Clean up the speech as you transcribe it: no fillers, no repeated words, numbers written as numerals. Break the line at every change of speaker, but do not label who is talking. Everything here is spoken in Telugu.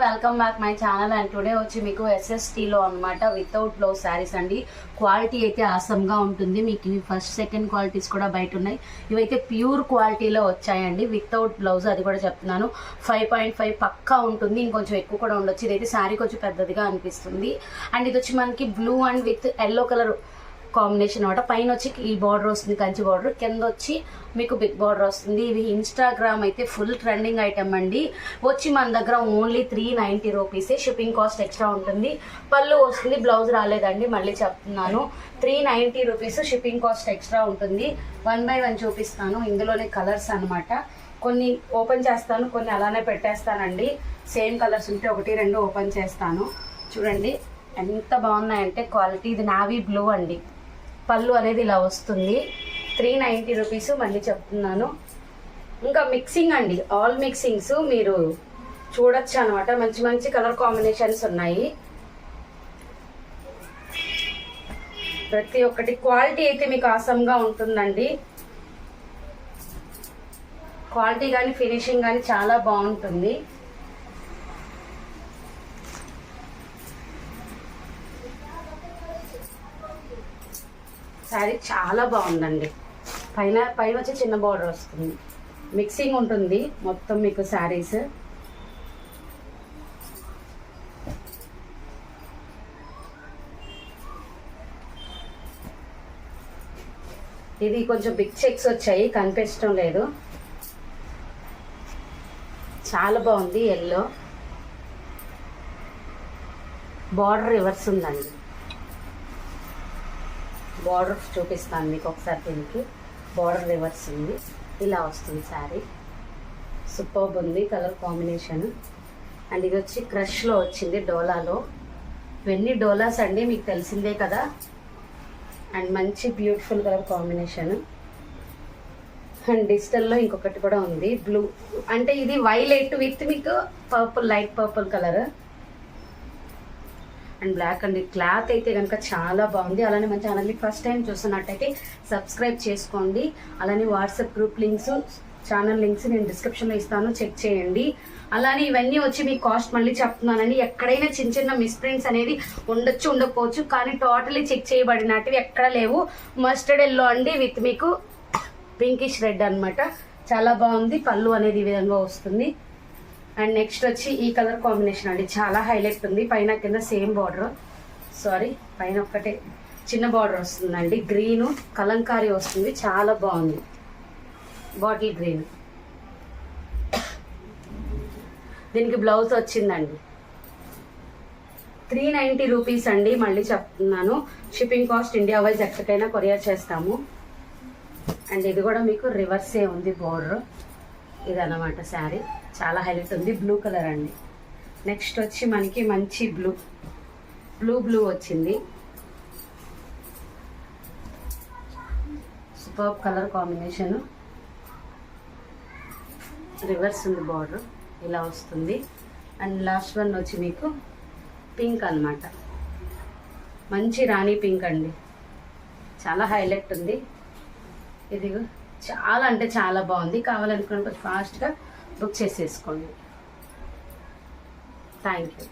Welcome back my channel. And today వచ్చి మీకు ఎస్ఎస్టీలో అనమాట వితౌట్ బ్లౌజ్ శారీస్ అండి. క్వాలిటీ అయితే ఆసమ్గా ఉంటుంది. మీకు ఇవి ఫస్ట్ సెకండ్ క్వాలిటీస్ కూడా బయట ఉన్నాయి. ఇవైతే ప్యూర్ క్వాలిటీలో వచ్చాయండి వితౌట్ బ్లౌజ్. అది కూడా చెప్తున్నాను 5.5 పక్కా ఉంటుంది. ఇంకొంచెం ఎక్కువ కూడా ఉండొచ్చు. ఇదైతే శారీ కొంచెం పెద్దదిగా అనిపిస్తుంది. అండ్ ఇది వచ్చి మనకి blue and with yellow colour combination అనమాట. పైన వచ్చి ఈ బార్డర్ వస్తుంది, కంచి బార్డర్, కింద వచ్చి మీకు బిగ్ బార్డర్ వస్తుంది. ఇవి ఇన్స్టాగ్రామ్ అయితే ఫుల్ ట్రెండింగ్ ఐటమ్ అండి. వచ్చి మన దగ్గర ఓన్లీ 390 రూపీసే. షిప్పింగ్ కాస్ట్ ఎక్స్ట్రా ఉంటుంది. పళ్ళు వస్తుంది, బ్లౌజ్ రాలేదండి. మళ్ళీ చెప్తున్నాను 390 రూపీస్ షిప్పింగ్ కాస్ట్ ఎక్స్ట్రా ఉంటుంది. 1 by 1 చూపిస్తాను. ఇందులోనే కలర్స్ అనమాట. కొన్ని ఓపెన్ చేస్తాను, కొన్ని అలానే పెట్టేస్తానండి. సేమ్ కలర్స్ ఉంటే 1-2 ఓపెన్ చేస్తాను. చూడండి ఎంత బాగున్నాయంటే క్వాలిటీ. ఇది నావీ బ్లూ అండి. పళ్ళు అనేది ఇలా వస్తుంది. 390 రూపీస్. మళ్ళీ చెప్తున్నాను. ఇంకా మిక్సింగ్ అండి, ఆల్ మిక్సింగ్స్ మీరు చూడొచ్చు అనమాట. మంచి మంచి కలర్ కాంబినేషన్స్ ఉన్నాయి. ప్రతి ఒక్కటి క్వాలిటీ అయితే మీకు ఆసమ్గా ఉంటుందండి. క్వాలిటీ కానీ ఫినిషింగ్ కానీ చాలా బాగుంటుంది. శారీ చాలా బాగుందండి. పైన వచ్చి చిన్న బార్డర్ వస్తుంది. మిక్సింగ్ ఉంటుంది మొత్తం మీకు శారీస్. ఇది కొంచెం బిగ్ చెక్స్ వచ్చాయి, కనిపించడం లేదు. చాలా బాగుంది. ఎల్లో బార్డర్ రివర్స్ ఉందండి. బార్డర్ చూపిస్తాను మీకు ఒకసారి. దీనికి బార్డర్ రివర్స్ ఉంది. ఇలా వస్తుంది శారీ. సూపర్బ్ ఉంది కలర్ కాంబినేషన్. అండ్ ఇది వచ్చి క్రష్లో వచ్చింది, డోలాలో. ఇవన్నీ డోలాస్ అండి, మీకు తెలిసిందే కదా. అండ్ మంచి బ్యూటిఫుల్ కలర్ కాంబినేషన్. అండ్ డిజిటల్లో ఇంకొకటి కూడా ఉంది, బ్లూ. అంటే ఇది వైలెట్ విత్ మీకు purple, light purple colour and black అండి. క్లాత్ అయితే కనుక చాలా బాగుంది. అలానే మన ఛానల్ని ఫస్ట్ టైం చూస్తున్నట్టయితే సబ్స్క్రైబ్ చేసుకోండి. అలానే WhatsApp group links, channel links నేను డిస్క్రిప్షన్లో ఇస్తాను, చెక్ చేయండి. అలానే ఇవన్నీ వచ్చి మీ కాస్ట్ మళ్ళీ చెప్తున్నానండి. ఎక్కడైనా చిన్న చిన్న మిస్ప్రింట్స్ అనేది ఉండొచ్చు, ఉండకపోవచ్చు, కానీ టోటలీ చెక్ చేయబడినట్టువి ఎక్కడ లేవు. మస్టర్డ్ ఎల్లో అండి విత్ మీకు పింకిష్ రెడ్ అనమాట. చాలా బాగుంది. పళ్ళు అనేది ఈ విధంగా వస్తుంది. అండ్ నెక్స్ట్ వచ్చి ఈ కలర్ కాంబినేషన్ అండి, చాలా హైలైట్ ఉంది. పైన కింద సేమ్ బార్డర్, సారీ పైన ఒక్కటే చిన్న బార్డర్ వస్తుందండి. గ్రీను కలంకారీ వస్తుంది, చాలా బాగుంది. Bottle green. దీనికి బ్లౌజ్ వచ్చిందండి. 390 రూపీస్ అండి. మళ్ళీ చెప్తున్నాను, షిప్పింగ్ కాస్ట్ ఇండియా వైజ్ ఎక్కడికైనా కొరియర్ చేస్తాము. అండ్ ఇది కూడా మీకు రివర్సే ఉంది బార్డర్. ఇదన్నమాట శారీ. చాలా హైలైట్ ఉంది. బ్లూ కలర్ అండి. నెక్స్ట్ వచ్చి మనకి మంచి బ్లూ వచ్చింది. Super colour combination. రివర్స్ ఉంది బార్డర్, ఇలా వస్తుంది. అండ్ లాస్ట్ వన్ వచ్చి మీకు పింక్ అనమాట. మంచి రాణి పింక్ అండి, చాలా హైలైట్ ఉంది. ఇది చాలా అంటే చాలా బాగుంది. కావాలనుకున్న కొంచెం ఫాస్ట్గా బుక్ చేసేసుకోండి. Thank you.